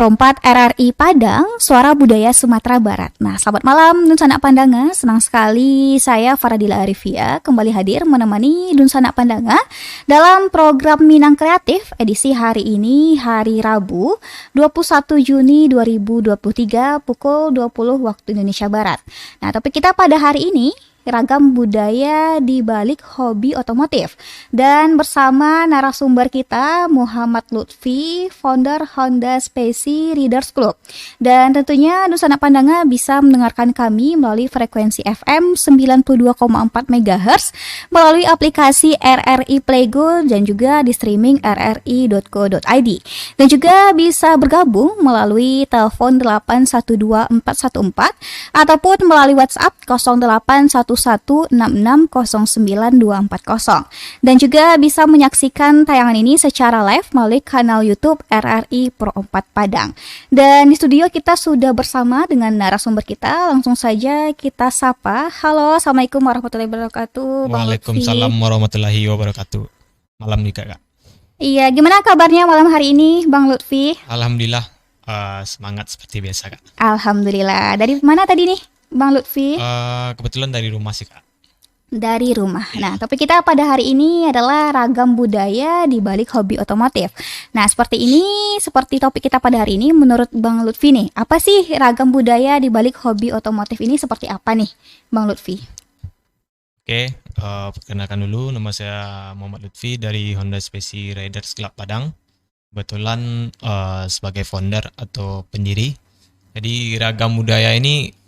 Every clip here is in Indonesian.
101,4 RRI Padang, Suara Budaya Sumatera Barat. Nah, selamat malam Dun Sanak Pandanga. Senang sekali saya Faradila Arifia kembali hadir menemani Dun Sanak Pandanga dalam program Minang Kreatif edisi hari ini, hari Rabu, 21 Juni 2023 pukul 20 waktu Indonesia Barat. Nah, topik kita pada hari ini ragam budaya di balik hobi otomotif. Dan bersama narasumber kita Muhammad Lutfi, founder Honda Spacey Readers Club. Dan tentunya Dun Sanak Pandanga bisa mendengarkan kami melalui frekuensi FM 92,4 MHz, melalui aplikasi RRI Playgo dan juga di streaming rri.co.id. Dan juga bisa bergabung melalui telepon 812414 ataupun melalui WhatsApp 081166092240. Dan juga bisa menyaksikan tayangan ini secara live melalui kanal YouTube RRI Pro 4 Padang. Dan di studio kita sudah bersama dengan narasumber kita. Langsung saja kita sapa. Halo, Assalamualaikum warahmatullahi wabarakatuh. Waalaikumsalam warahmatullahi wabarakatuh. Malam nih Kak. Iya, gimana kabarnya malam hari ini Bang Lutfi? Alhamdulillah semangat seperti biasa Kak. Alhamdulillah. Dari mana tadi nih Bang Lutfi? Kebetulan dari rumah sih Kak. Dari rumah. Nah, topik kita pada hari ini adalah ragam budaya di balik hobi otomotif. Nah, seperti topik kita pada hari ini, menurut Bang Lutfi nih, apa sih ragam budaya di balik hobi otomotif ini seperti apa nih, Bang Lutfi? Oke, perkenalkan dulu, nama saya Muhammad Lutfi dari Honda Spacey Riders Club Padang. Kebetulan sebagai founder atau pendiri. Jadi ragam budaya ini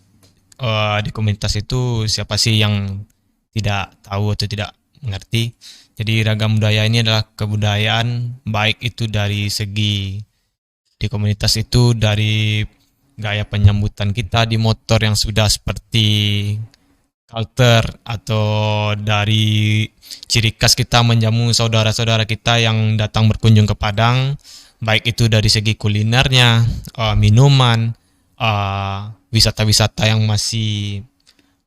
di komunitas itu siapa sih yang tidak tahu atau tidak mengerti. Jadi ragam budaya ini adalah kebudayaan, baik itu dari segi di komunitas itu dari gaya penyambutan kita di motor yang sudah seperti culture, atau dari ciri khas kita menjamu saudara-saudara kita yang datang berkunjung ke Padang, baik itu dari segi kulinernya, minuman, wisata-wisata yang masih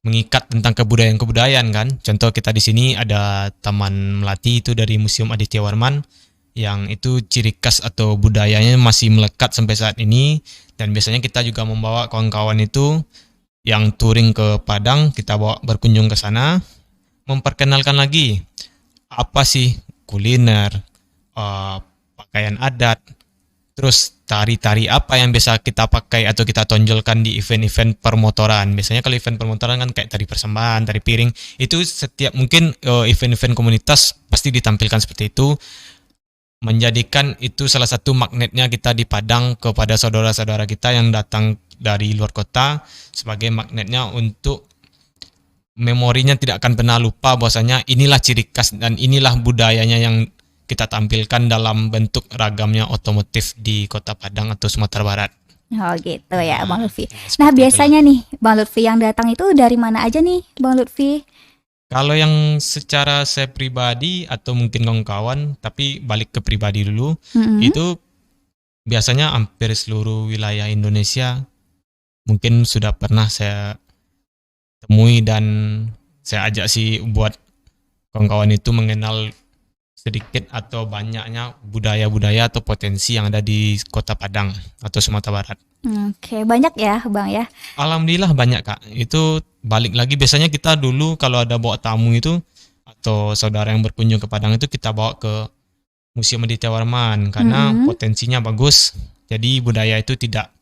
mengikat tentang kebudayaan kan. Contoh kita di sini ada Taman Melati itu dari Museum Aditya Warman, yang itu ciri khas atau budayanya masih melekat sampai saat ini. Dan biasanya kita juga membawa kawan-kawan itu yang touring ke Padang, kita bawa berkunjung ke sana, memperkenalkan lagi apa sih kuliner, pakaian adat, terus tari-tari apa yang biasa kita pakai atau kita tonjolkan di event-event permotoran. Biasanya kalau event permotoran kan kayak tari persembahan, tari piring, itu setiap mungkin event-event komunitas pasti ditampilkan seperti itu, menjadikan itu salah satu magnetnya kita di Padang kepada saudara-saudara kita yang datang dari luar kota, sebagai magnetnya untuk memorinya tidak akan pernah lupa bahwasanya inilah ciri khas dan inilah budayanya yang kita tampilkan dalam bentuk ragamnya otomotif di Kota Padang atau Sumatera Barat. Oh gitu ya Bang Lutfi. Nah biasanya nih Bang Lutfi yang datang itu dari mana aja nih Bang Lutfi? Kalau yang secara saya pribadi atau mungkin kawan-kawan, tapi balik ke pribadi dulu, itu biasanya hampir seluruh wilayah Indonesia mungkin sudah pernah saya temui, dan saya ajak sih buat kawan-kawan itu mengenal sedikit atau banyaknya budaya-budaya atau potensi yang ada di Kota Padang atau Sumatera Barat. Oke, banyak ya Bang ya? Alhamdulillah banyak Kak. Itu balik lagi biasanya kita dulu kalau ada bawa tamu itu atau saudara yang berkunjung ke Padang itu kita bawa ke Museum Aditya Warman karena potensinya bagus. Jadi budaya itu tidak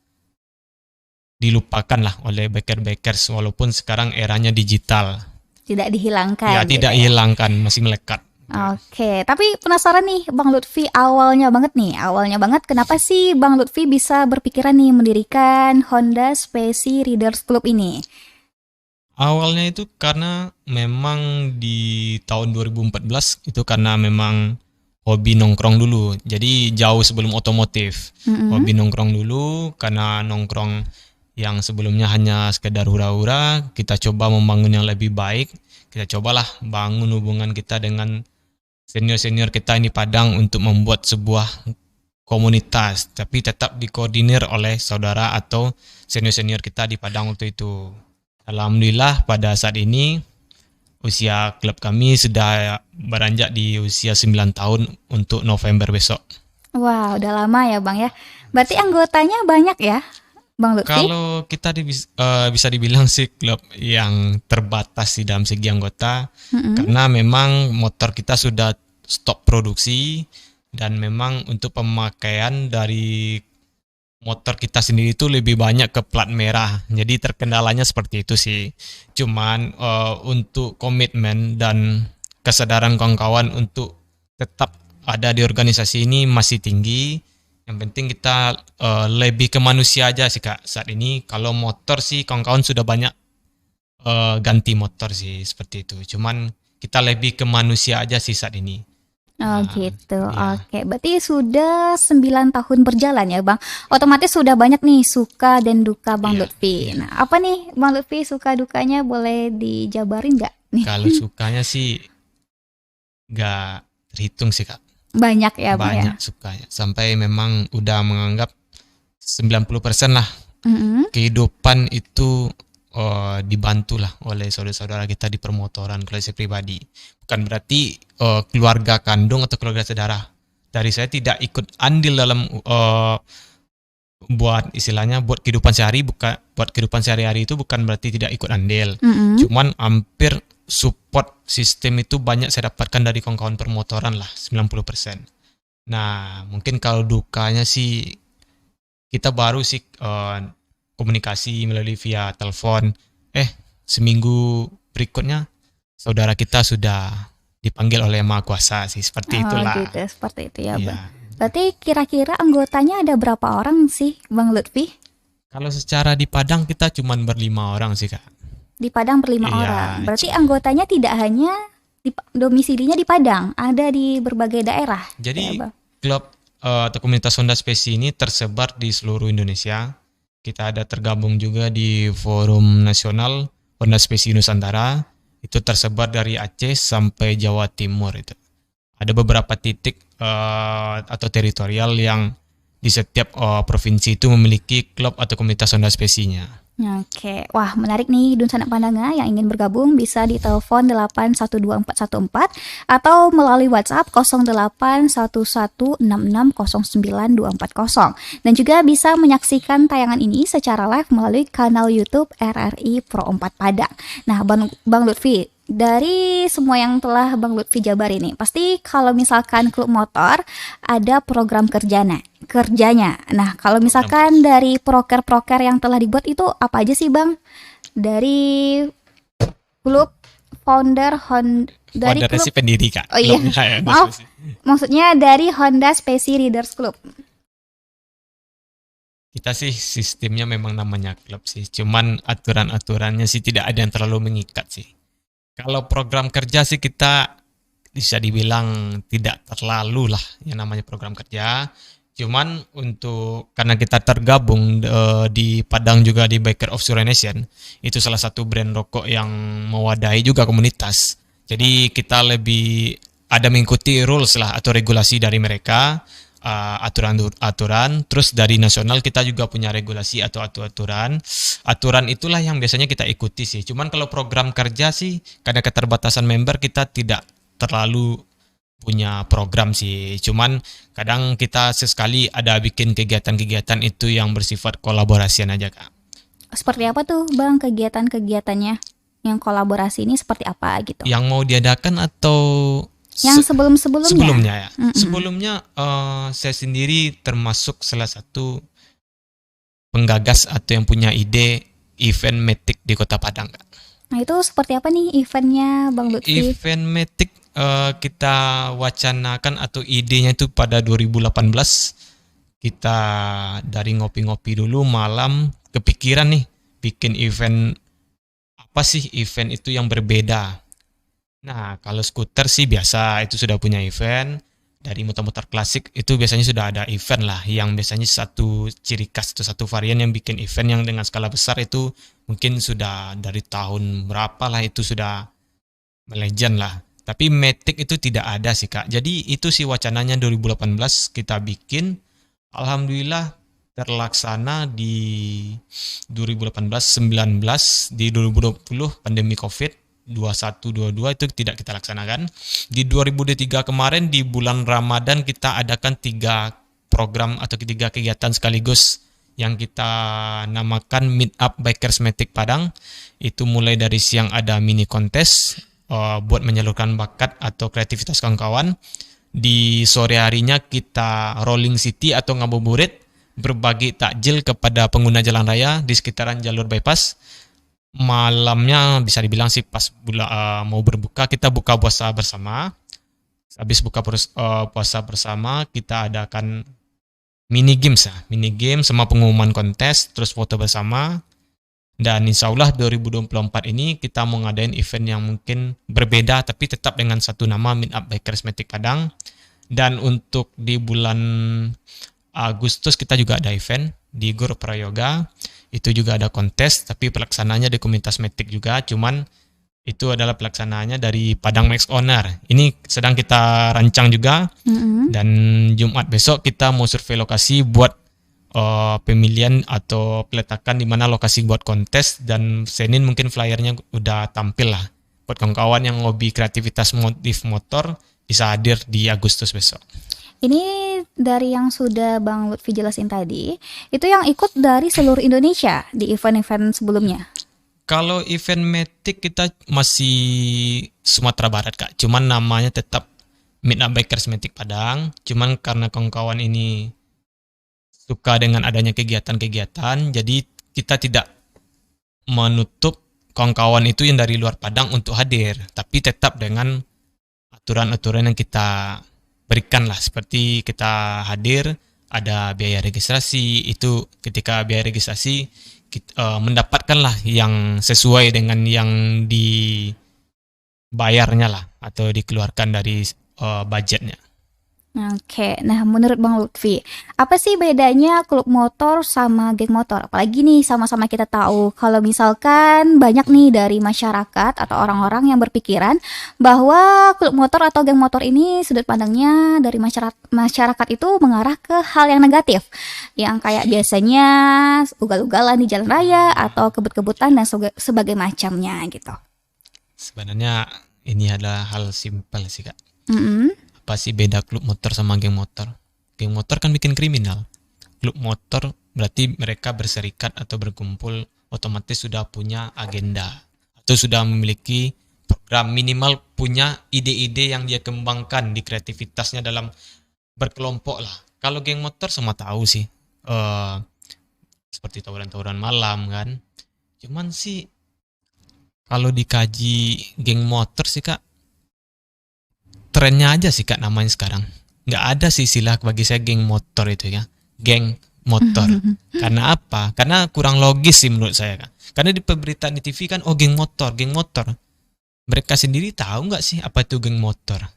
dilupakan lah oleh baker-bakers walaupun sekarang eranya digital. Tidak dihilangkan. Ya, tidak hilangkan, masih melekat. Oke, tapi penasaran nih Bang Lutfi, awalnya banget kenapa sih Bang Lutfi bisa berpikiran nih mendirikan Honda Spacey Readers Club ini? Awalnya itu karena memang di tahun 2014 itu karena memang hobi nongkrong dulu. Jadi jauh sebelum otomotif. Hobi nongkrong dulu, karena nongkrong yang sebelumnya hanya sekedar hura-hura, kita coba membangun yang lebih baik. Kita cobalah bangun hubungan kita dengan senior-senior kita ini Padang untuk membuat sebuah komunitas, tapi tetap dikoordinir oleh saudara atau senior-senior kita di Padang waktu itu. Alhamdulillah pada saat ini usia klub kami sudah beranjak di usia 9 tahun untuk November besok. Wah, udah lama ya Bang ya. Berarti anggotanya banyak ya, Bang Lutfi? Kalau kita bisa dibilang sih klub yang terbatas di dalam segi anggota, Mm-mm. karena memang motor kita sudah stop produksi dan memang untuk pemakaian dari motor kita sendiri itu lebih banyak ke plat merah. Jadi terkendalanya seperti itu sih. Cuman untuk komitmen dan kesadaran kawan-kawan untuk tetap ada di organisasi ini masih tinggi. Yang penting kita lebih ke manusia aja sih Kak saat ini. Kalau motor sih kawan-kawan sudah banyak ganti motor sih seperti itu. Cuman kita lebih ke manusia aja sih saat ini. Oh Nah, gitu, ya. oke. Berarti sudah 9 tahun berjalan ya Bang. Otomatis sudah banyak nih suka dan duka Bang Iya, Lutfi. iya. Nah, apa nih Bang Lutfi suka dukanya boleh dijabarin nggak nih? Kalau sukanya sih nggak terhitung sih Kak. Banyak ya Bang ya. Banyak sukanya. Sampai memang udah menganggap 90% lah Mm-mm. kehidupan itu dibantu lah oleh saudara-saudara kita di permotoran koleksi pribadi. Bukan berarti keluarga kandung atau keluarga saudara. Dari saya tidak ikut andil dalam buat istilahnya buat kehidupan sehari, bukan buat kehidupan sehari-hari itu bukan berarti tidak ikut andil. Mm-mm. Cuman hampir support sistem itu banyak saya dapatkan dari kawan-kawan permotoran lah 90%. Nah, mungkin kalau dukanya sih kita baru sih komunikasi melalui via telepon. Seminggu berikutnya saudara kita sudah dipanggil oleh Yang Maha Kuasa sih, seperti Oh itulah. gitu, seperti itu ya Bang. Iya. Berarti kira-kira anggotanya ada berapa orang sih Bang Lutfi? Kalau secara di Padang kita cuman berlima orang sih Kak. Di Padang berlima Iya, orang. Berarti anggotanya tidak hanya domisilinya di Padang, ada di berbagai daerah. Ya, jadi Bang. klub atau komunitas Honda Spesi ini tersebar di seluruh Indonesia. Kita ada tergabung juga di Forum Nasional Honda Spesi Nusantara. Itu tersebar dari Aceh sampai Jawa Timur itu. Ada beberapa titik atau teritorial yang di setiap provinsi itu memiliki klub atau komunitas Honda Spesinya. Oke, wah menarik nih Dun Sanak Pandanga yang ingin bergabung bisa ditelepon 812414 atau melalui WhatsApp 081166092440 dan juga bisa menyaksikan tayangan ini secara live melalui kanal YouTube RRI Pro 4 Padang. Nah, Bang Lutfi, dari semua yang telah Bang Lutfi jabar ini, pasti kalau misalkan klub motor ada program kerjanya. Nah, kalau misalkan dari proker-proker yang telah dibuat itu apa aja sih, Bang? Dari klub dari Honda klub sih pendiri Kak. Oh iya. Klubnya ya, Honda Maaf. Spesi. Maksudnya dari Honda Spesi Readers Club. Kita sih sistemnya memang namanya klub sih. Cuman aturan-aturannya sih tidak ada yang terlalu mengikat sih. Kalau program kerja sih kita bisa dibilang tidak terlalu lah yang namanya program kerja. Cuman karena kita tergabung di Padang juga di Biker of Sura Nation, itu salah satu brand rokok yang mewadahi juga komunitas. Jadi kita lebih ada mengikuti rules lah atau regulasi dari mereka, aturan-aturan. Terus dari nasional kita juga punya regulasi atau aturan. Aturan itulah yang biasanya kita ikuti sih. Cuman kalau program kerja sih karena keterbatasan member kita tidak terlalu punya program sih. Cuman kadang kita sesekali ada bikin kegiatan-kegiatan itu yang bersifat kolaborasian aja Kak. Seperti apa tuh, Bang, kegiatan-kegiatannya? Yang kolaborasi ini seperti apa gitu? Yang mau diadakan atau Yang sebelumnya? sebelumnya ya. Mm-mm. Sebelumnya saya sendiri termasuk salah satu penggagas atau yang punya ide event Matic di Kota Padang Kak. Nah, itu seperti apa nih eventnya, Bang Lutfi? Event Matic kita wacanakan atau idenya itu pada 2018. Kita dari ngopi-ngopi dulu malam kepikiran nih bikin event apa sih event itu yang berbeda. Nah, kalau skuter sih biasa itu sudah punya event. Dari motor-motor klasik itu biasanya sudah ada event lah yang biasanya satu ciri khas atau satu varian yang bikin event yang dengan skala besar itu mungkin sudah dari tahun berapa lah itu sudah legend lah. Tapi Matic itu tidak ada sih Kak. Jadi itu sih wacananya 2018 kita bikin. Alhamdulillah terlaksana di 2018, 19, di 2020 pandemi Covid, 21, 22 itu tidak kita laksanakan. Di 2023 kemarin di bulan Ramadan kita adakan 3 program atau 3 kegiatan sekaligus yang kita namakan Meet Up Bikers Matic Padang. Itu mulai dari siang ada mini kontes buat menyalurkan bakat atau kreativitas kawan-kawan. Di sore harinya kita rolling city atau ngabuburit, berbagi takjil kepada pengguna jalan raya di sekitaran jalur bypass. Malamnya bisa dibilang sih pas mau berbuka, kita buka puasa bersama. Habis buka puasa bersama, kita adakan mini games sama pengumuman kontes, terus foto bersama. Dan insya Allah 2024 ini kita mau ngadain event yang mungkin berbeda tapi tetap dengan satu nama, Meet Up Bikers Matic Padang. Dan untuk di bulan Agustus kita juga ada event di Gor Prayoga. Itu juga ada kontes tapi pelaksananya di komunitas Matic juga, cuman itu adalah pelaksanaannya dari Padang Max Owner. Ini sedang kita rancang juga. Dan Jumat besok kita mau survei lokasi buat pemilihan atau peletakan di mana lokasi buat kontes, dan Senin mungkin flyernya udah tampil lah buat kawan-kawan yang hobi kreativitas motif motor bisa hadir di Agustus besok. Ini dari yang sudah Bang Lutfi jelasin tadi, itu yang ikut dari seluruh Indonesia di event-event sebelumnya? Kalau event Matic kita masih Sumatera Barat Kak, cuman namanya tetap Meet Up Bikers Matic Padang. Cuman karena kawan-kawan ini suka dengan adanya kegiatan-kegiatan, jadi kita tidak menutup kawan-kawan itu yang dari luar Padang untuk hadir, tapi tetap dengan aturan-aturan yang kita berikan lah, seperti kita hadir ada biaya registrasi. Itu ketika biaya registrasi kita mendapatkan lah yang sesuai dengan yang dibayarnya lah atau dikeluarkan dari budgetnya. Oke, nah menurut Bang Lutfi, apa sih bedanya klub motor sama geng motor? Apalagi nih sama-sama kita tahu kalau misalkan banyak nih dari masyarakat atau orang-orang yang berpikiran bahwa klub motor atau geng motor ini sudut pandangnya dari masyarakat itu mengarah ke hal yang negatif, yang kayak biasanya ugal-ugalan di jalan raya atau kebut-kebutan dan sebagai macamnya gitu. Sebenarnya ini adalah hal simpel sih Kak. Mm-mm. Apa sih beda klub motor sama geng motor? Geng motor kan bikin kriminal. Klub motor berarti mereka berserikat atau berkumpul, otomatis sudah punya agenda atau sudah memiliki program, minimal punya ide-ide yang dia kembangkan di kreativitasnya dalam berkelompok lah. Kalau geng motor semua tahu sih, seperti tawuran-tawuran malam kan. Cuman sih kalau dikaji geng motor sih Kak, trennya aja sih Kak namanya sekarang. Nggak ada sih istilah bagi saya geng motor itu ya. Geng motor. Karena apa? Karena kurang logis sih menurut saya Kak. Karena di pemberitaan di TV kan, oh geng motor, geng motor. Mereka sendiri tahu nggak sih apa itu geng motor?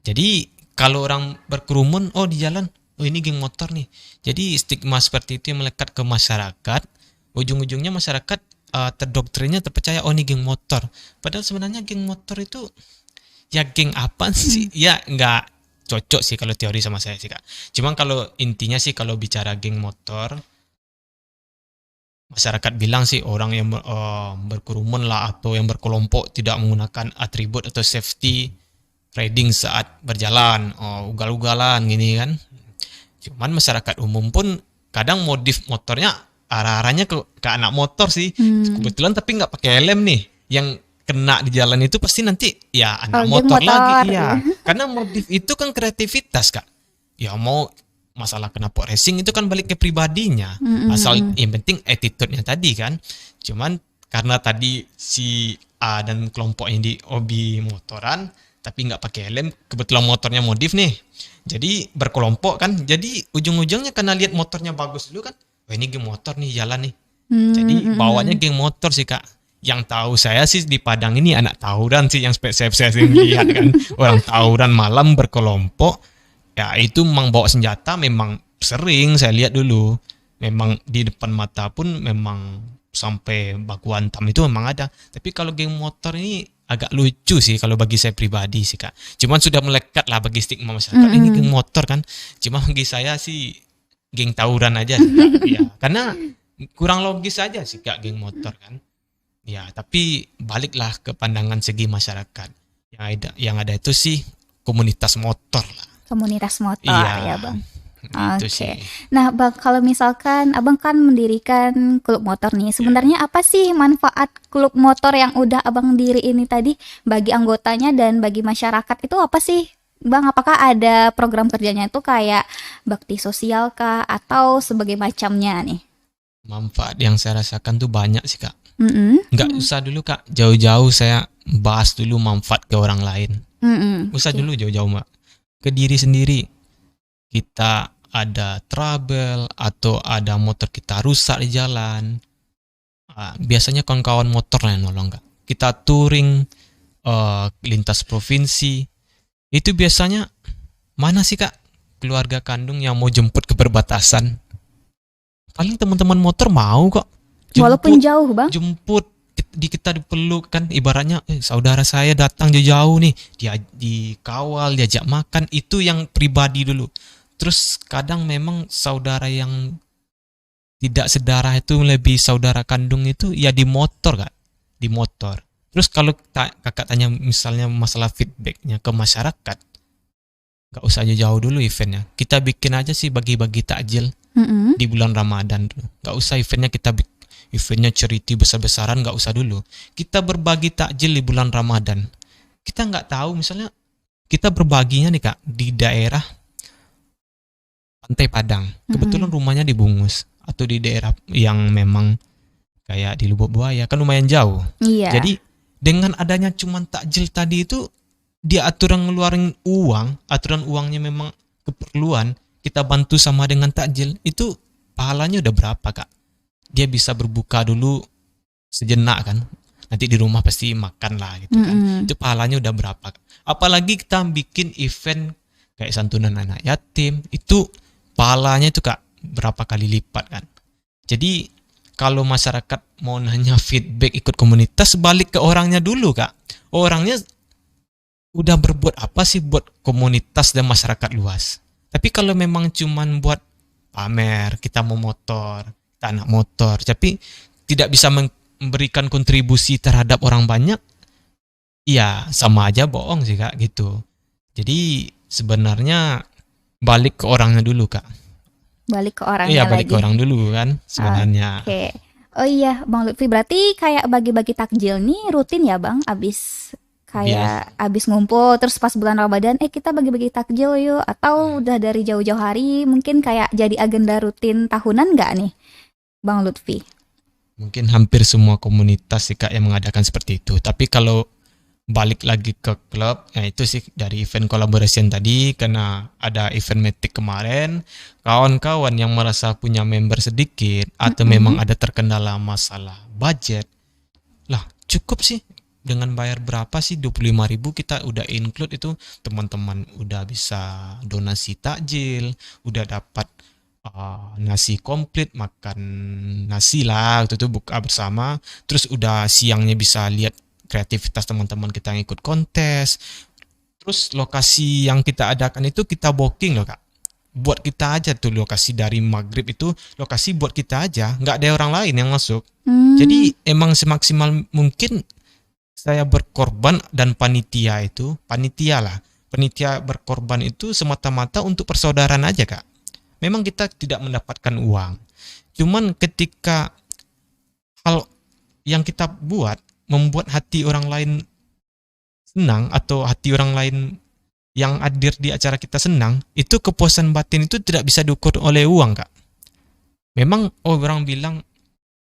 Jadi kalau orang berkerumun, oh di jalan, oh ini geng motor nih. Jadi stigma seperti itu yang melekat ke masyarakat. Ujung-ujungnya masyarakat terdoktrinnya terpercaya, oh ini geng motor. Padahal sebenarnya geng motor itu ya geng apa sih? Ya nggak cocok sih kalau teori sama saya sih Kak. Cuman kalau intinya sih kalau bicara geng motor, masyarakat bilang sih orang yang berkerumun lah atau yang berkelompok tidak menggunakan atribut atau safety riding saat berjalan, ugal-ugalan gini kan. Cuman masyarakat umum pun kadang modif motornya arah-arahnya ke anak motor sih. Kebetulan tapi nggak pakai helm nih. Yang kena di jalan itu pasti nanti ya anak motor lagi. Iya. Karena modif itu kan kreativitas Kak. Ya mau masalah knalpot racing itu kan balik ke pribadinya. Asal yang penting attitude-nya tadi kan. Cuman karena tadi si A dan kelompoknya di hobi motoran tapi nggak pakai helm, kebetulan motornya modif nih. Jadi berkelompok kan. Jadi ujung-ujungnya karena lihat motornya bagus dulu kan. Wah ini geng motor nih jalan nih. Jadi bawanya geng motor sih Kak. Yang tahu saya sih di Padang ini anak tawuran sih yang saya sering lihat kan. Orang tawuran malam berkelompok. Ya itu memang bawa senjata, memang sering saya lihat dulu. Memang di depan mata pun memang sampai baku hantam itu memang ada. Tapi kalau geng motor ini agak lucu sih kalau bagi saya pribadi sih Kak. Cuman sudah melekat lah bagi stigma masyarakat. Ini geng motor kan. Cuma bagi saya sih geng tawuran aja sih Kak. Ya, karena kurang logis aja sih Kak geng motor kan. Ya, tapi baliklah ke pandangan segi masyarakat. Yang ada itu sih komunitas motor lah. Komunitas motor ya Bang. Itu Oke. sih. Nah, Bang, kalau misalkan Abang kan mendirikan klub motor nih, sebenarnya apa sih manfaat klub motor yang udah Abang diri ini tadi bagi anggotanya dan bagi masyarakat itu apa sih? Bang, apakah ada program kerjanya itu kayak bakti sosial kah atau sebagai macamnya nih? Manfaat yang saya rasakan tuh banyak sih Kak. Mm-mm. Nggak usah dulu Kak, jauh-jauh saya bahas dulu manfaat ke orang lain. Mm-mm. Usah Oke. dulu jauh-jauh Mbak. Ke diri sendiri. Kita ada trouble atau ada motor kita rusak di jalan. Biasanya kawan-kawan motor yang nolong Kak. Kita touring lintas provinsi. Itu biasanya mana sih Kak keluarga kandung yang mau jemput ke perbatasan? Paling teman-teman motor mau kok Walaupun jemput jauh, Bang. jemput di kita dipeluk kan ibaratnya saudara saya datang jauh-jauh nih dia dikawal diajak makan itu yang pribadi dulu terus kadang memang saudara yang tidak sedarah itu lebih saudara kandung itu ya di motor Kak di motor terus kalau kakak tanya misalnya masalah feedbacknya ke masyarakat nggak usah jauh-jauh dulu eventnya kita bikin aja sih bagi-bagi takjil Mm-mm. di bulan Ramadan dulu. Nggak usah eventnya charity besar-besaran nggak usah dulu. Kita berbagi takjil di bulan Ramadan. Kita nggak tahu misalnya kita berbaginya nih Kak di daerah Pantai Padang. Kebetulan Mm-mm. rumahnya di Bungus atau di daerah yang memang kayak di Lubuk Buaya kan lumayan jauh. Iya. Jadi dengan adanya cuman takjil tadi itu dia aturan ngeluarin uang, aturan uangnya memang keperluan, kita bantu sama dengan takjil, itu pahalanya udah berapa Kak? Dia bisa berbuka dulu sejenak kan, nanti di rumah pasti makan lah gitu kan. Mm-mm. Itu pahalanya udah berapa? Apalagi kita bikin event kayak santunan anak yatim, itu pahalanya itu Kak berapa kali lipat kan. Jadi kalau masyarakat mau nanya feedback ikut komunitas, balik ke orangnya dulu Kak. Orangnya udah berbuat apa sih buat komunitas dan masyarakat luas. Tapi kalau memang cuman buat pamer, kita mau motor, kita anak motor, tapi tidak bisa memberikan kontribusi terhadap orang banyak, ya sama aja bohong sih Kak gitu. Jadi sebenarnya balik ke orangnya dulu Kak. Balik ke Iya orangnya balik ke lagi. orang dulu kan sebenarnya. Oke. Oh iya, Bang Lutfi, berarti kayak bagi-bagi takjil nih rutin ya, Bang? Biar Abis ngumpul terus pas bulan Ramadan, kita bagi-bagi takjil yuk. Atau udah dari jauh-jauh hari mungkin kayak jadi agenda rutin tahunan nggak nih, Bang Lutfi? mungkin hampir semua komunitas sih Kak yang mengadakan seperti itu. Tapi kalau balik lagi ke klub, ya itu sih dari event collaboration tadi karena ada event Matic kemarin, kawan-kawan yang merasa punya member sedikit atau memang Mm-mm. ada terkendala masalah budget, lah cukup sih dengan bayar berapa sih 25.000 kita udah include itu teman-teman udah bisa donasi takjil, udah dapat nasi komplit makan nasi lah waktu itu buka bersama terus udah siangnya bisa lihat kreativitas teman-teman kita yang ikut kontes terus lokasi yang kita adakan itu kita booking loh Kak buat kita aja tuh lokasi dari maghrib itu lokasi buat kita aja nggak ada orang lain yang masuk Hmm. jadi emang semaksimal mungkin saya berkorban dan panitia berkorban itu semata-mata untuk persaudaraan aja Kak memang kita tidak mendapatkan uang cuman ketika hal yang kita buat membuat hati orang lain senang atau hati orang lain yang hadir di acara kita senang, itu kepuasan batin itu tidak bisa diukur oleh uang, Kak. Memang orang bilang,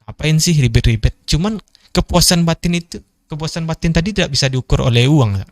ngapain sih ribet-ribet? Cuman kepuasan batin tadi tidak bisa diukur oleh uang, Kak.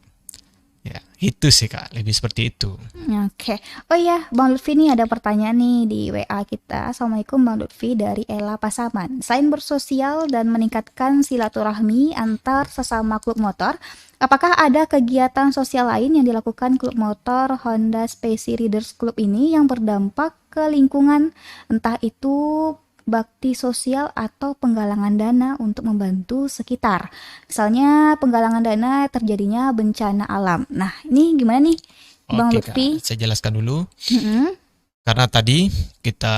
Ya, itu sih, Kak. Lebih seperti itu. Oke. Oh iya, Bang Lutfi nih ada pertanyaan nih di WA kita. Assalamualaikum Bang Lutfi dari Ella Pasaman. Selain bersosial dan meningkatkan silaturahmi antar sesama klub motor, apakah ada kegiatan sosial lain yang dilakukan klub motor Honda Spacey Riders Club ini yang berdampak ke lingkungan, entah itu bakti sosial atau penggalangan dana untuk membantu sekitar. Misalnya penggalangan dana terjadinya bencana alam. Nah, ini gimana nih, Bang Oke, Lutfi? Kak. Saya jelaskan dulu. Mm-mm. Karena tadi kita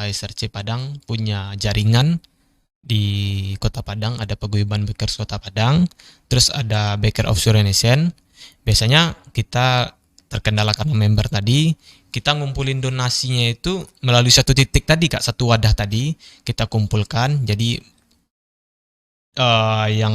HSRC Padang punya jaringan di Kota Padang, ada Paguyuban Bakers Kota Padang, terus ada Baker Offshore Nation. Biasanya kita terkendala karena member tadi, kita ngumpulin donasinya itu melalui satu titik tadi Kak, satu wadah tadi kita kumpulkan. Jadi yang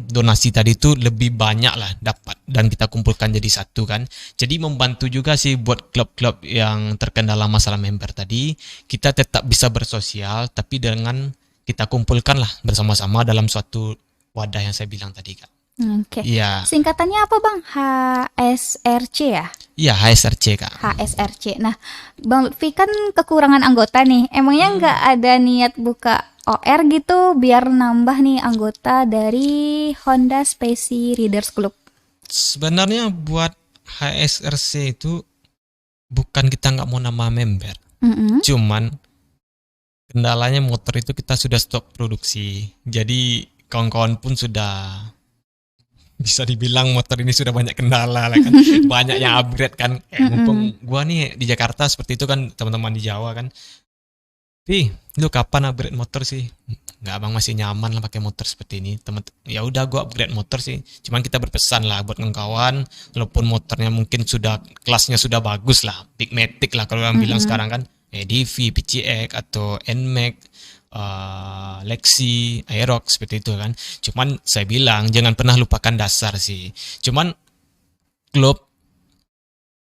donasi tadi itu lebih banyak lah dapat dan kita kumpulkan jadi satu kan. Jadi membantu juga sih buat klub-klub yang terkendala masalah member tadi, kita tetap bisa bersosial tapi dengan kita kumpulkan lah bersama-sama dalam suatu wadah yang saya bilang tadi Kak. Oke. Iya. Singkatannya apa Bang? HSRC ya? Iya, HSRC Kak. HSRC. Nah, Bang Lutfi kan kekurangan anggota nih. Emangnya nggak ada niat buka OR gitu biar nambah nih anggota dari Honda Spacey Riders Club? Sebenarnya buat HSRC itu bukan kita nggak mau nambah member, cuman kendalanya motor itu kita sudah stop produksi. Jadi kawan-kawan pun sudah bisa dibilang motor ini sudah banyak kendala lah kan. Banyak yang upgrade kan. Mumpung gua nih di Jakarta seperti itu kan, teman-teman di Jawa kan. Lu kapan upgrade motor sih? Nggak, abang masih nyaman lah pakai motor seperti ini. Ya udah gua upgrade motor sih. Cuman kita berpesan lah buat kawan, walaupun motornya mungkin sudah kelasnya sudah bagus lah, Big Matic lah kalau orang bilang sekarang kan, EDV, PCX atau NMAX, Lexi, Aerox seperti itu kan. Cuman saya bilang jangan pernah lupakan dasar sih. Cuman klub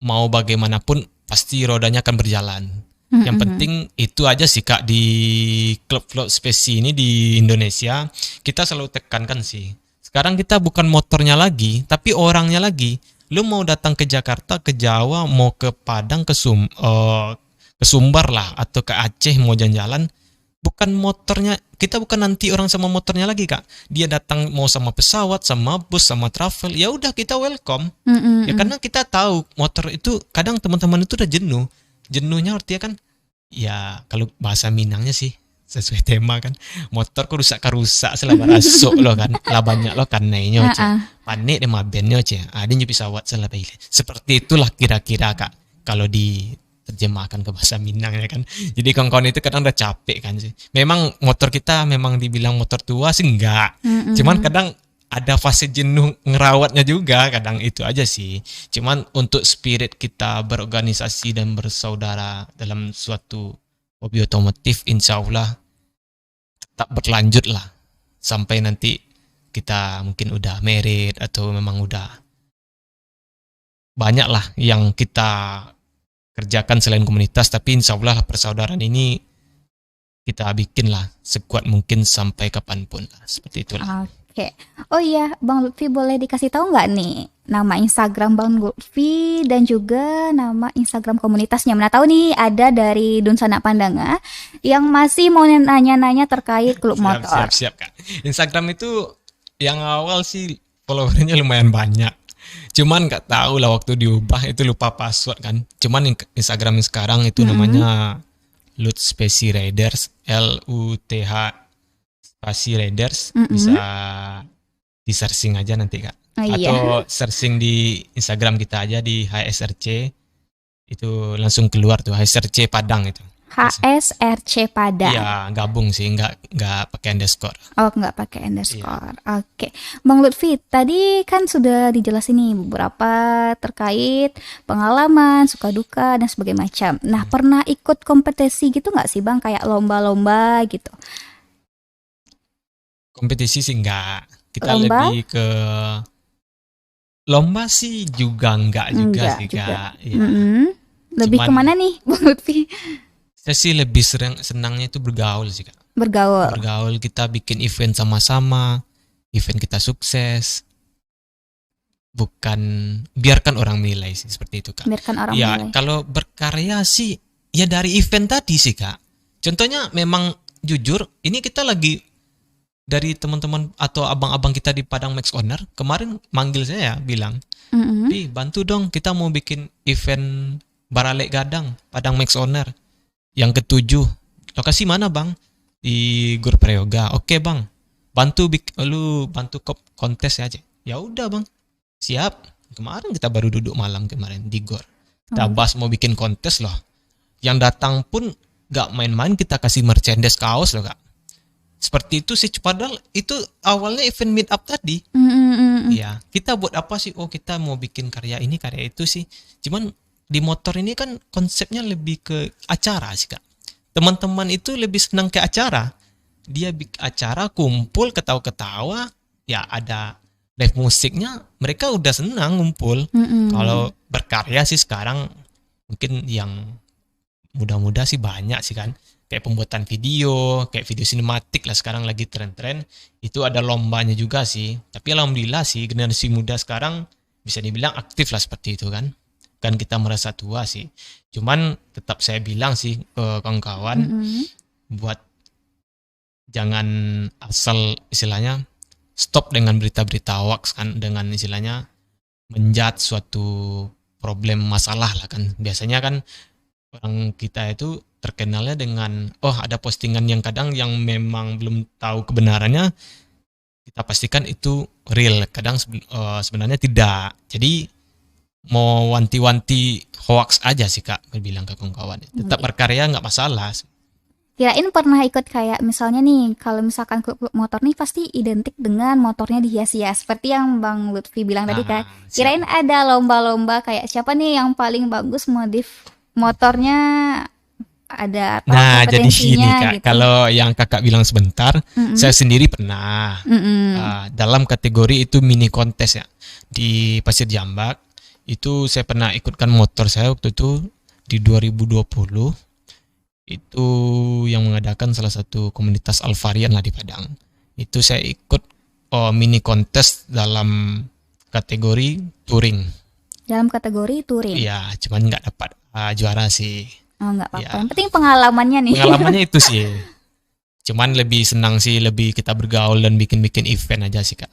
mau bagaimanapun pasti rodanya akan berjalan. Yang penting itu aja sih Kak, di klub-klub spesi ini di Indonesia kita selalu tekankan sih. Sekarang kita bukan motornya lagi, tapi orangnya lagi. Lu mau datang ke Jakarta, ke Jawa, mau ke Padang, ke Sumbar lah, atau ke Aceh mau jalan-jalan, bukan motornya, kita bukan nanti orang sama motornya lagi Kak. Dia datang mau sama pesawat, sama bus, sama travel, ya udah kita welcome. Ya karena kita tahu motor itu kadang teman-teman itu udah jenuh. Jenuhnya artinya kan, ya kalau bahasa Minangnya sih sesuai tema kan, motor kok rusak selama rasuk lo kan, lah banyak lo kan naiknya panik deh mabennya ada nyu pesawat selama ini. Seperti itulah kira-kira Kak kalau diterjemahkan ke bahasa Minangnya kan. Jadi kawan-kawan itu kadang udah capek kan sih. Memang motor kita memang dibilang motor tua sih enggak, cuman kadang ada fase jenuh ngerawatnya juga, kadang itu aja sih. Cuman untuk spirit kita berorganisasi dan bersaudara dalam suatu hobi otomotif, insya Allah tetap berlanjut lah. Sampai nanti kita mungkin udah married atau memang udah banyak lah yang kita kerjakan selain komunitas. Tapi insya Allah persaudaraan ini kita bikin lah sekuat mungkin sampai kapanpun lah. Seperti itulah. Oke. Oh iya, Bang Lutfi boleh dikasih tahu nggak nih nama Instagram Bang Lutfi dan juga nama Instagram komunitasnya? Mana tahu nih ada dari Dunsana Pandanga yang masih mau nanya-nanya terkait klub motor. Siap Kak. Instagram itu yang awal sih followernya lumayan banyak. Cuman nggak tahu lah waktu diubah itu lupa password kan. Cuman Instagram sekarang itu namanya Lut Spacey Riders, LUTH Spacey Riders. Bisa di searching aja nanti Kak. Atau searching di Instagram kita aja di HSRC, itu langsung keluar tuh HSRC Padang itu. HSRC Padang. Iya, gabung sih, nggak pakai underscore. Oh, nggak pakai underscore. Iya. Oke, Bang Lutfi, tadi kan sudah dijelasin nih beberapa terkait pengalaman, suka duka dan sebagainya macam. Nah, pernah ikut kompetisi gitu nggak sih Bang, kayak lomba-lomba gitu? Kompetisi sih enggak. Kita lomba? lebih ke lomba sih juga enggak sih Kak. Ya. Lebih kemana nih Bang Lutfi? Saya sih lebih senangnya itu bergaul sih Kak. Bergaul. Kita bikin event sama-sama, event kita sukses. Bukan biarkan orang menilai sih, seperti itu Kak. Biarkan orang menilai. Ya, kalau berkarya sih ya dari event tadi sih Kak. Contohnya memang jujur, ini kita lagi dari teman-teman atau abang-abang kita di Padang Max Owner kemarin manggil saya bilang, bantu dong kita mau bikin event Baralek Gadang Padang Max Owner yang ke-7. Lokasi mana Bang? Di Gor Prayoga. Oke Bang, lu bantu kontes aja. Ya udah Bang, siap. Kemarin kita baru duduk malam kemarin di Gor. Kita bahas mau bikin kontes loh. Yang datang pun gak main-main, kita kasih merchandise kaos loh Kak. Seperti itu sih, padahal itu awalnya event meet up tadi. Ya, kita buat apa sih? Oh, kita mau bikin karya ini, karya itu sih. Cuman di motor ini kan konsepnya lebih ke acara sih Kak. Teman-teman itu lebih senang ke acara. Dia bikin acara, kumpul, ketawa-ketawa, ya ada live musiknya, mereka udah senang ngumpul. Mm-mm. Kalau berkarya sih sekarang mungkin yang muda-muda sih banyak sih kan. Kayak pembuatan video, kayak video sinematik lah sekarang lagi tren-tren. Itu ada lombanya juga sih. Tapi alhamdulillah sih generasi muda sekarang bisa dibilang aktif lah seperti itu kan. Kan kita merasa tua sih. Cuman tetap saya bilang sih ke kawan-kawan, Mm-mm. buat jangan asal istilahnya stop dengan berita-berita hoax kan, dengan istilahnya menjat suatu problem masalah lah kan. Biasanya kan orang kita itu terkenalnya dengan ada postingan yang kadang yang memang belum tahu kebenarannya, kita pastikan itu real, kadang sebenarnya tidak. Jadi mau wanti-wanti hoax aja sih Kak, bilang ke kawan-kawan. Tetap berkarya nggak masalah. Kirain pernah ikut kayak misalnya nih, kalau misalkan klub motor nih pasti identik dengan motornya dihias-hias. Seperti yang Bang Lutfi bilang tadi kan. Siap. Kirain ada lomba-lomba kayak siapa nih yang paling bagus modif motornya, ada Nah, jadi gini kompetensinya Kak, gitu. kalau yang Kakak bilang sebentar, Mm-mm. saya sendiri pernah Mm-mm. dalam kategori itu mini kontes ya di Pasir Jambak. Itu saya pernah ikutkan motor saya waktu itu di 2020. Itu yang mengadakan salah satu komunitas Alvarian lah di Padang. Itu saya ikut mini kontes dalam kategori touring. Dalam kategori touring. Iya, cuman nggak dapat juara sih. Oh, nggak apa-apa. Ya, Yang penting pengalamannya nih. pengalamannya itu sih. Cuman lebih senang sih, lebih kita bergaul dan bikin-bikin event aja sih Kak.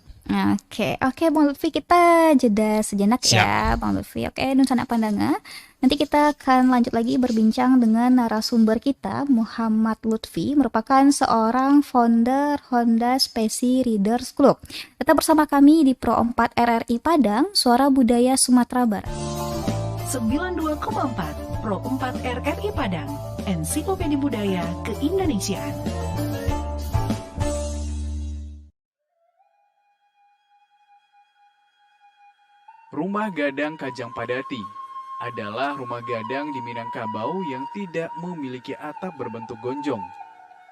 Oke, Bang Lutfi, kita jeda sejenak Siap. ya, Bang Lutfi. Oke, Nun Sanak Pandanga. Nanti kita akan lanjut lagi berbincang dengan narasumber kita, Muhammad Lutfi, merupakan seorang founder Honda Speci Readers Club. Tetap bersama kami di Pro 4 RRI Padang, Suara Budaya Sumatera Barat. 92,4 Pro 4 RRI Padang, Ensiklopedia Budaya Keindonesiaan. Rumah Gadang Kajang Padati adalah rumah gadang di Minangkabau yang tidak memiliki atap berbentuk gonjong,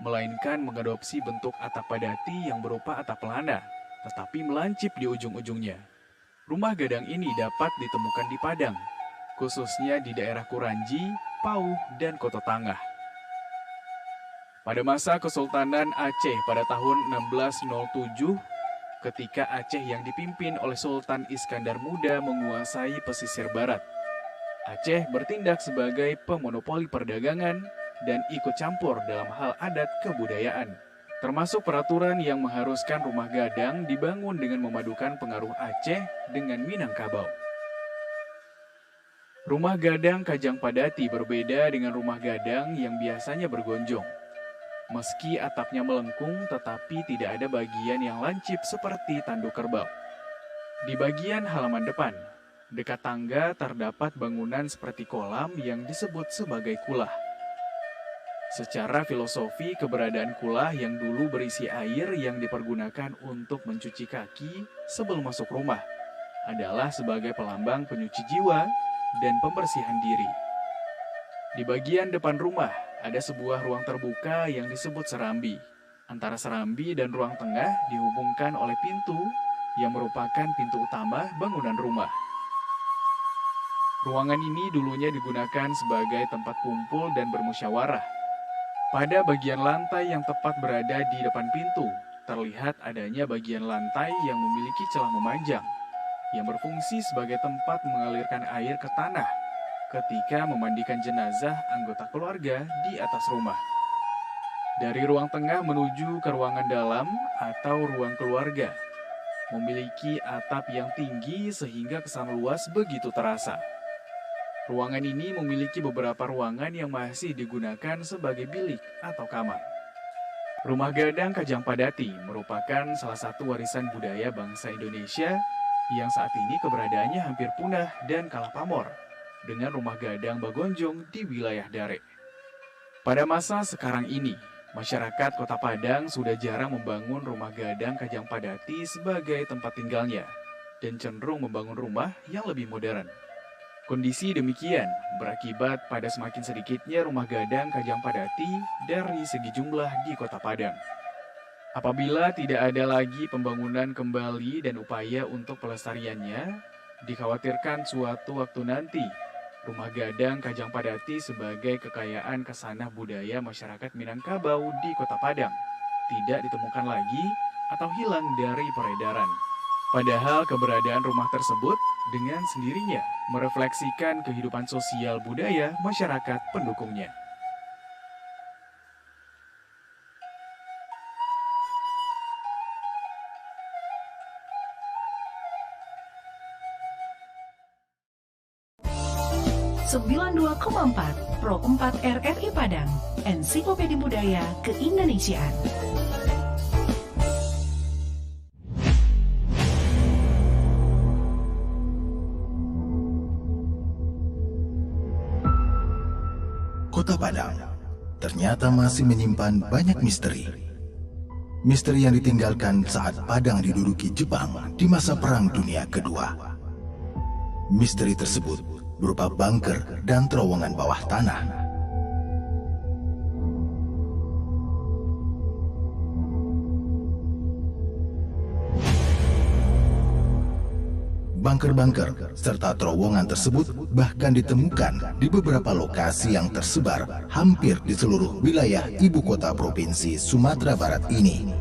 melainkan mengadopsi bentuk atap padati yang berupa atap pelana, tetapi melancip di ujung-ujungnya. Rumah gadang ini dapat ditemukan di Padang, khususnya di daerah Kuranji, Pauh, dan Kota Tangah. Pada masa Kesultanan Aceh pada tahun 1607, ketika Aceh yang dipimpin oleh Sultan Iskandar Muda menguasai pesisir barat, Aceh bertindak sebagai pemonopoli perdagangan dan ikut campur dalam hal adat kebudayaan, termasuk peraturan yang mengharuskan rumah gadang dibangun dengan memadukan pengaruh Aceh dengan Minangkabau. Rumah gadang Kajang Padati berbeda dengan rumah gadang yang biasanya bergonjong. Meski atapnya melengkung, tetapi tidak ada bagian yang lancip seperti tanduk kerbau. Di bagian halaman depan, dekat tangga terdapat bangunan seperti kolam yang disebut sebagai kulah. Secara filosofi, keberadaan kulah yang dulu berisi air yang dipergunakan untuk mencuci kaki sebelum masuk rumah adalah sebagai pelambang penyuci jiwa dan pembersihan diri. Di bagian depan rumah, ada sebuah ruang terbuka yang disebut serambi. Antara serambi dan ruang tengah dihubungkan oleh pintu yang merupakan pintu utama bangunan rumah. Ruangan ini dulunya digunakan sebagai tempat kumpul dan bermusyawarah. Pada bagian lantai yang tepat berada di depan pintu, terlihat adanya bagian lantai yang memiliki celah memanjang, yang berfungsi sebagai tempat mengalirkan air ke tanah ketika memandikan jenazah anggota keluarga di atas rumah. Dari ruang tengah menuju ke ruangan dalam atau ruang keluarga, memiliki atap yang tinggi sehingga kesan luas begitu terasa. Ruangan ini memiliki beberapa ruangan yang masih digunakan sebagai bilik atau kamar. Rumah gadang Kajang Padati merupakan salah satu warisan budaya bangsa Indonesia yang saat ini keberadaannya hampir punah dan kalah pamor dengan rumah gadang Bagonjong di wilayah Dare. Pada masa sekarang ini, masyarakat Kota Padang sudah jarang membangun rumah gadang Kajang Padati sebagai tempat tinggalnya dan cenderung membangun rumah yang lebih modern. Kondisi demikian berakibat pada semakin sedikitnya rumah gadang Kajang Padati dari segi jumlah di Kota Padang. Apabila tidak ada lagi pembangunan kembali dan upaya untuk pelestariannya, dikhawatirkan suatu waktu nanti rumah gadang Kajang Padati sebagai kekayaan kesanah budaya masyarakat Minangkabau di Kota Padang tidak ditemukan lagi atau hilang dari peredaran. Padahal keberadaan rumah tersebut dengan sendirinya merefleksikan kehidupan sosial budaya masyarakat pendukungnya. Pro 4 RRI Padang, Ensiklopedia Budaya Keindonesiaan. Kota Padang ternyata masih menyimpan banyak misteri. Misteri yang ditinggalkan saat Padang diduduki Jepang di masa Perang Dunia Kedua. Misteri tersebut berupa bunker dan terowongan bawah tanah. Bunker-bunker serta terowongan tersebut bahkan ditemukan di beberapa lokasi yang tersebar hampir di seluruh wilayah ibu kota provinsi Sumatera Barat ini.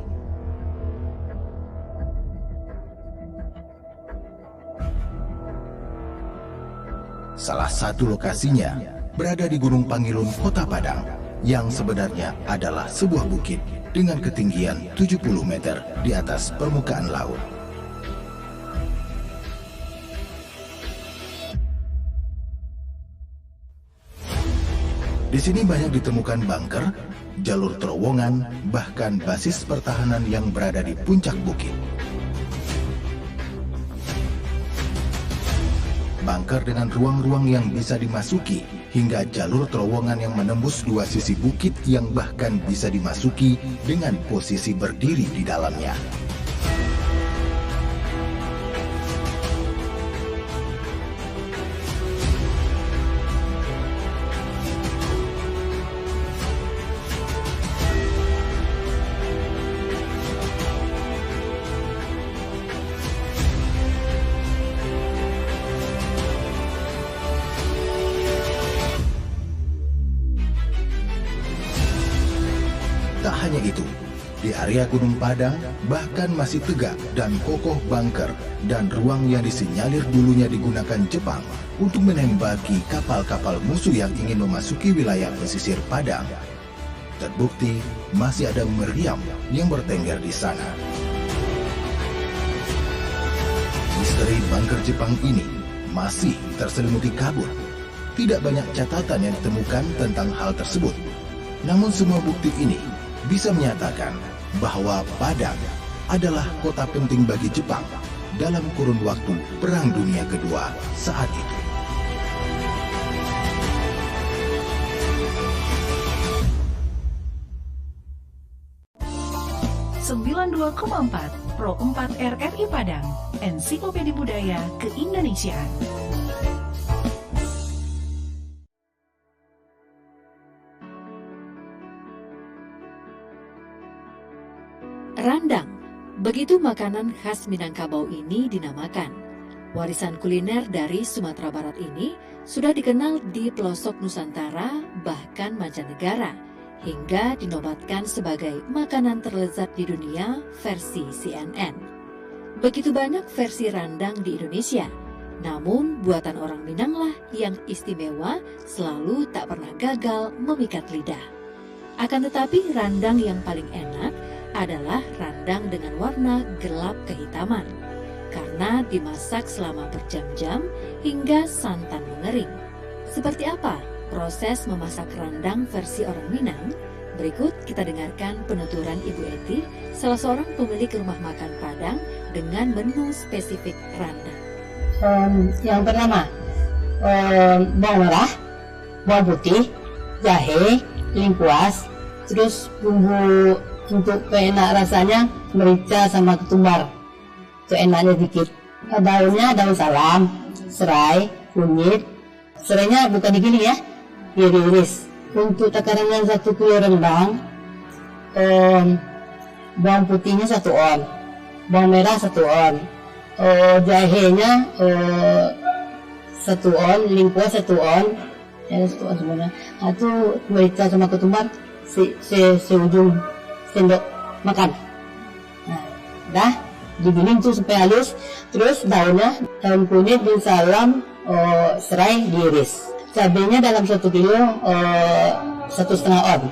Salah satu lokasinya berada di Gunung Pangilun, Kota Padang, yang sebenarnya adalah sebuah bukit dengan ketinggian 70 meter di atas permukaan laut. Di sini banyak ditemukan bunker, jalur terowongan, bahkan basis pertahanan yang berada di puncak bukit. Bunker dengan ruang-ruang yang bisa dimasuki, hingga jalur terowongan yang menembus dua sisi bukit yang bahkan bisa dimasuki dengan posisi berdiri di dalamnya. Tak hanya itu, di area Gunung Padang bahkan masih tegak dan kokoh bunker dan ruang yang disinyalir dulunya digunakan Jepang untuk menembaki kapal-kapal musuh yang ingin memasuki wilayah pesisir Padang. Terbukti masih ada meriam yang bertengger di sana. Misteri bunker Jepang ini masih terselimuti kabut. Tidak banyak catatan yang ditemukan tentang hal tersebut. Namun semua bukti ini bisa menyatakan bahwa Padang adalah kota penting bagi Jepang dalam kurun waktu Perang Dunia Kedua saat itu. Pro 4 RRI Padang, Ensiklopedia Budaya Keindonesiaan. Randang, begitu makanan khas Minangkabau ini dinamakan. Warisan kuliner dari Sumatera Barat ini sudah dikenal di pelosok Nusantara bahkan mancanegara, hingga dinobatkan sebagai makanan terlezat di dunia versi CNN. Begitu banyak versi randang di Indonesia, namun buatan orang Minanglah yang istimewa selalu tak pernah gagal memikat lidah. Akan tetapi randang yang paling enak adalah randang dengan warna gelap kehitaman, karena dimasak selama berjam-jam hingga santan mengering. Seperti apa proses memasak randang versi orang Minang? Berikut kita dengarkan penuturan Ibu Eti, salah seorang pemilik rumah makan Padang dengan menu spesifik randang. Yang pertama, bawang merah, bawang putih, jahe, lengkuas, terus bumbu untuk enak rasanya merica sama ketumbar, itu enaknya dikit. Daunnya daun salam, serai, kunyit, serainya bukan digiling ya, dia diiris. Untuk takaran 1 kilo rendang, bawang putihnya 1 on, bawang merah 1 on, jahenya 1 on, lengkuas 1 on, ya 1 on semuanya. Nah, itu merica sama ketumbar seujung sendok makan. Nah, dah digiling tuh sampai halus. Terus daun kunyit, daun salam, serai diiris. Cabenya dalam 1 kilo 1,5 on.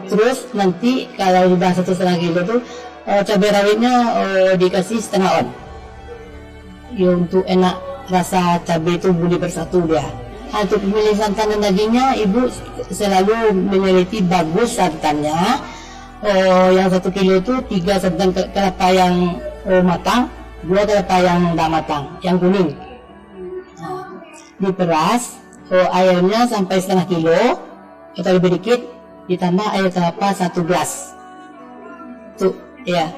Terus nanti kalau sudah 1,5 kilo tuh cabai rawitnya dikasih 1/2 on. Ya, untuk enak rasa cabai itu bunyi bersatu dia. Untuk pemilihan santan dan dagingnya, ibu selalu meneliti bagus santannya. Yang 1 kilo itu 3 santan kelapa yang matang, 2 kelapa yang tidak matang, yang kuning. Nah, diperas, airnya sampai 1/2 kilo atau lebih dikit, ditambah air kelapa 1 gelas. Tuh, ya,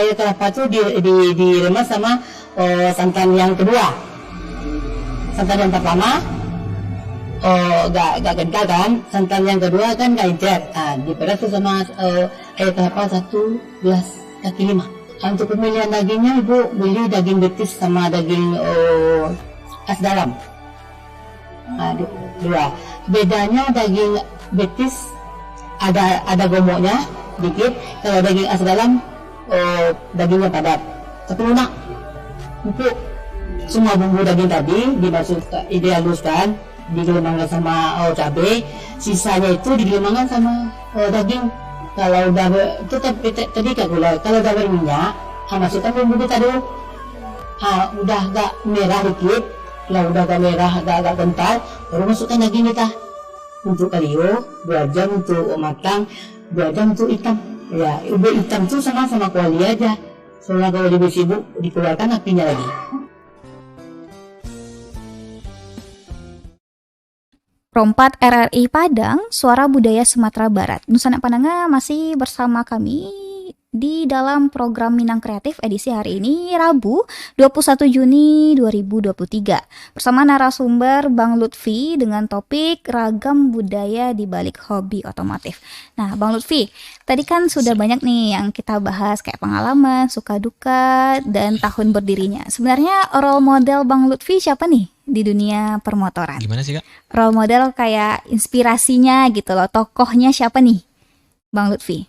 air kelapa tuh diremas sama santan yang kedua. Santan yang pertama gak kental kan, santan yang kedua kan gak encer. Nah, diperas tuh sama air kelapa 1 gelas kaki 5. Untuk pemilihan dagingnya, ibu beli daging betis sama daging as dalam. Nah, 2. Bedanya daging betis ada gomoknya dikit, kalau daging as dalam dagingnya padat tapi lunak. Untuk semua bumbu daging tadi dihaluskan, digelembangkan sama cabai, sisanya itu digelembangkan sama daging. Kalau udah itu tadi kak gula, kalau udah berminyak, masukkan bumbu kita dulu. Udah agak merah dikit, kalau udah agak merah, agak kental, baru masukkan daging kita. Untuk kalio 2 jam untuk matang, 2 jam untuk hitam. Ya, udah hitam tuh sama kuali aja. Soalnya kalau lebih sibuk dikeluarkan apinya lagi. Rompat RRI Padang, Suara Budaya Sumatera Barat. Nusa Pandangan masih bersama kami di dalam program Minang Kreatif edisi hari ini Rabu 21 Juni 2023 bersama narasumber Bang Lutfi dengan topik ragam budaya di balik hobi otomotif. Nah, Bang Lutfi, tadi kan sudah banyak nih yang kita bahas kayak pengalaman, suka duka, dan tahun berdirinya. Sebenarnya role model Bang Lutfi siapa nih di dunia permotoran? Gimana sih Kak? Role model kayak inspirasinya gitu loh, tokohnya siapa nih Bang Lutfi?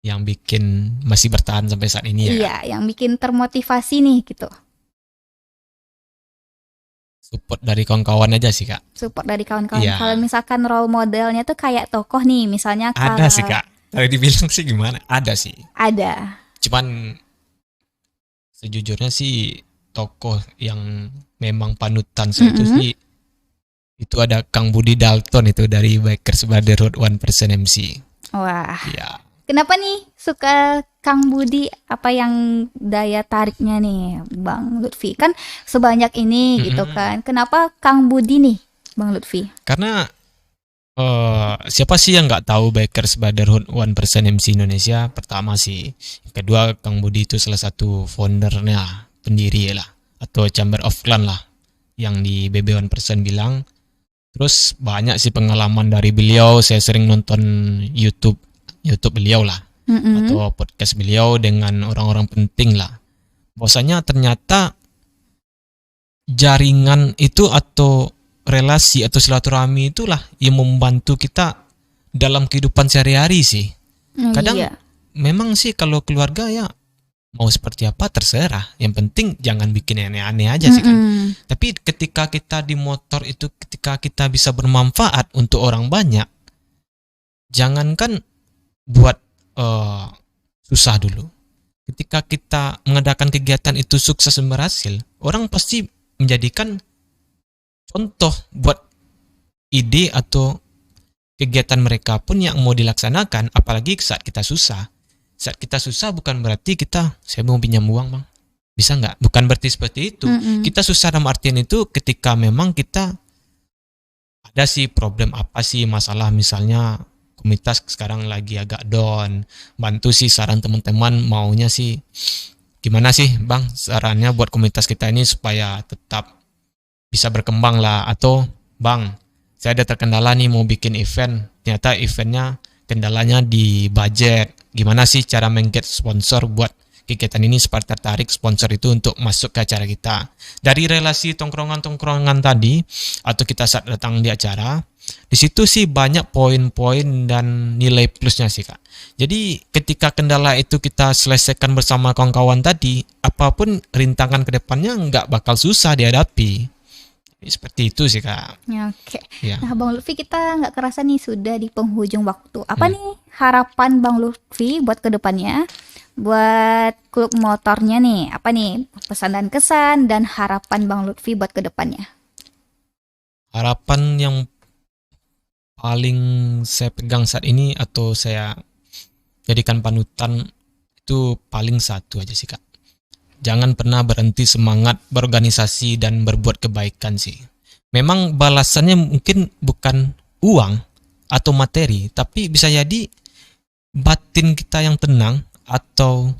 Yang bikin masih bertahan sampai saat ini ya? Iya, yang bikin termotivasi nih gitu. Support dari kawan-kawan aja sih Kak. Support dari kawan-kawan. Iya. Kalau misalkan role modelnya tuh kayak tokoh nih, misalnya Ada sih Kak. Tadi dibilang sih gimana? Ada sih. Ada. Cuman sejujurnya sih tokoh yang memang panutan saya itu sih, itu ada Kang Budi Dalton itu dari Bikers Brotherhood 1% MC. Wah. Ya. Kenapa nih suka Kang Budi? Apa yang daya tariknya nih Bang Lutfi? Kan sebanyak ini gitu kan. Kenapa Kang Budi nih Bang Lutfi? Karena siapa sih yang nggak tahu Bikers Brotherhood 1% MC Indonesia? Pertama sih. Yang kedua, Kang Budi itu salah satu foundernya, pendiri lah, atau Chamber of Clan lah, yang di BB 1% bilang. Terus banyak sih pengalaman dari beliau. Saya sering nonton YouTube beliau lah, atau podcast beliau dengan orang-orang penting lah. Bahwasanya ternyata jaringan itu atau relasi atau silaturahmi itulah yang membantu kita dalam kehidupan sehari-hari sih. Kadang memang sih kalau keluarga ya mau seperti apa terserah. Yang penting jangan bikin aneh-aneh aja sih kan. Tapi ketika kita di motor itu, ketika kita bisa bermanfaat untuk orang banyak, jangankan buat susah dulu. Ketika kita mengadakan kegiatan itu sukses dan berhasil, orang pasti menjadikan contoh buat ide atau kegiatan mereka pun yang mau dilaksanakan. Apalagi saat kita susah. Saat kita susah bukan berarti saya mau pinjam uang bang, bisa nggak? Bukan berarti seperti itu. Kita susah dalam artian itu ketika memang kita ada sih problem apa sih, masalah misalnya komunitas sekarang lagi agak down, bantu sih saran teman-teman, maunya sih gimana sih bang sarannya buat komunitas kita ini supaya tetap bisa berkembang lah. Atau bang, saya ada terkendala nih mau bikin event, ternyata eventnya kendalanya di budget. Gimana sih cara mengget sponsor buat kegiatan ini supaya tertarik sponsor itu untuk masuk ke acara kita. Dari relasi tongkrongan-tongkrongan tadi atau kita saat datang di acara, di situ sih banyak poin-poin dan nilai plusnya sih Kak. Jadi ketika kendala itu kita selesaikan bersama kawan-kawan tadi, apapun rintangan ke depannya nggak bakal susah dihadapi. Seperti itu sih Kak. Oke. Ya. Nah Bang Lutfi, kita nggak kerasa nih sudah di penghujung waktu. Apa nih harapan Bang Lutfi buat kedepannya? Buat klub motornya nih, apa nih pesan dan kesan dan harapan Bang Lutfi buat kedepannya? Harapan yang paling saya pegang saat ini atau saya jadikan panutan itu paling satu aja sih Kak. Jangan pernah berhenti semangat berorganisasi dan berbuat kebaikan sih. Memang balasannya mungkin bukan uang atau materi, tapi bisa jadi batin kita yang tenang atau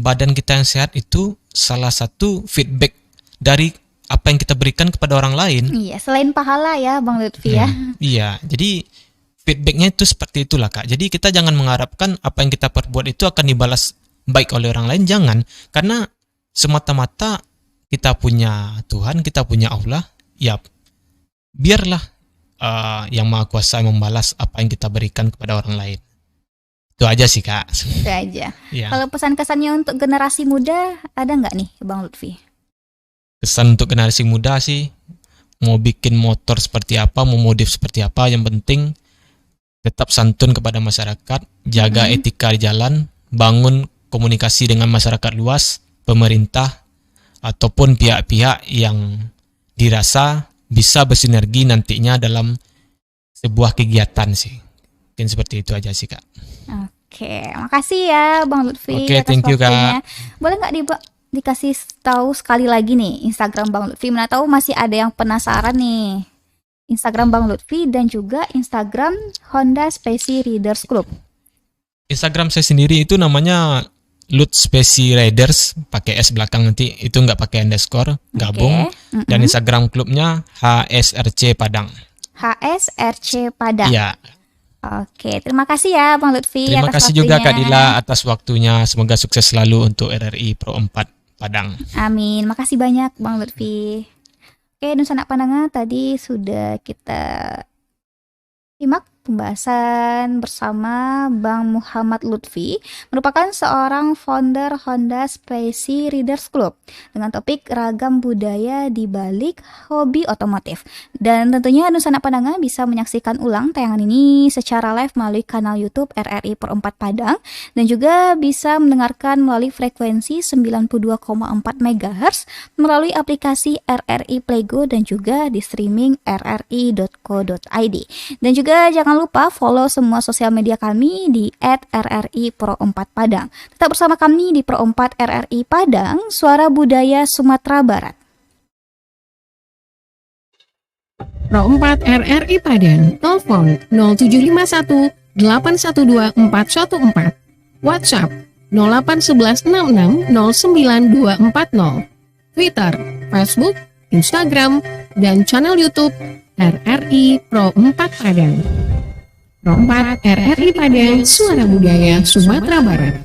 badan kita yang sehat itu salah satu feedback dari apa yang kita berikan kepada orang lain. Iya, selain pahala ya Bang Lutfi ya. Iya, jadi feedbacknya itu seperti itulah Kak. Jadi kita jangan mengharapkan apa yang kita perbuat itu akan dibalas baik oleh orang lain, jangan. Karena semata-mata kita punya Tuhan, kita punya Allah, ya biarlah yang Maha Kuasa membalas apa yang kita berikan kepada orang lain. Itu aja sih Kak. Itu aja. Ya. Kalau pesan kesannya untuk generasi muda ada nggak nih Bang Lutfi? Kesan untuk generasi muda sih, mau bikin motor seperti apa, mau modif seperti apa, yang penting tetap santun kepada masyarakat, jaga etika di jalan, bangun komunikasi dengan masyarakat luas, pemerintah, ataupun pihak-pihak yang dirasa bisa bersinergi nantinya dalam sebuah kegiatan sih. Mungkin seperti itu aja sih Kak. Oke, makasih ya Bang Lutfi Oke, atas thank you, waktunya. Kak. Boleh nggak dikasih tahu sekali lagi nih Instagram Bang Lutfi? Mana tahu masih ada yang penasaran nih. Instagram Bang Lutfi dan juga Instagram Honda Speci Riders Club. Instagram saya sendiri itu namanya Lut Speci Riders, pakai S belakang nanti, itu nggak pakai underscore, gabung. Oke. Dan Instagram klubnya HSRC Padang. HSRC Padang. Iya. Oke, terima kasih ya Bang Lutfi Terima atas kasih juga Kak waktunya. Dila atas waktunya. Semoga sukses selalu untuk RRI Pro 4 Padang. Amin, makasih banyak Bang Lutfi. Oke, Nun Sanak Pandangan, tadi sudah kita simak pembahasan bersama Bang Muhammad Lutfi, merupakan seorang founder Honda Speci Riders Club dengan topik ragam budaya di balik hobi otomotif. Dan tentunya Nun Sanak Pandangan bisa menyaksikan ulang tayangan ini secara live melalui kanal YouTube RRI Pro 4 Padang dan juga bisa mendengarkan melalui frekuensi 92,4 MHz melalui aplikasi RRI Playgo dan juga di streaming rri.co.id. Dan juga jangan lupa follow semua sosial media kami di @RRI Pro 4 Padang. Tetap bersama kami di Pro 4 RRI Padang, Suara Budaya Sumatera Barat. Pro 4 RRI Padang, telepon 0751 812 414, WhatsApp 081166 09240, Twitter, Facebook, Instagram, dan channel YouTube RRI Pro 4 Padang. Pro 4 RRI Padang, Suara Budaya Sumatera Barat.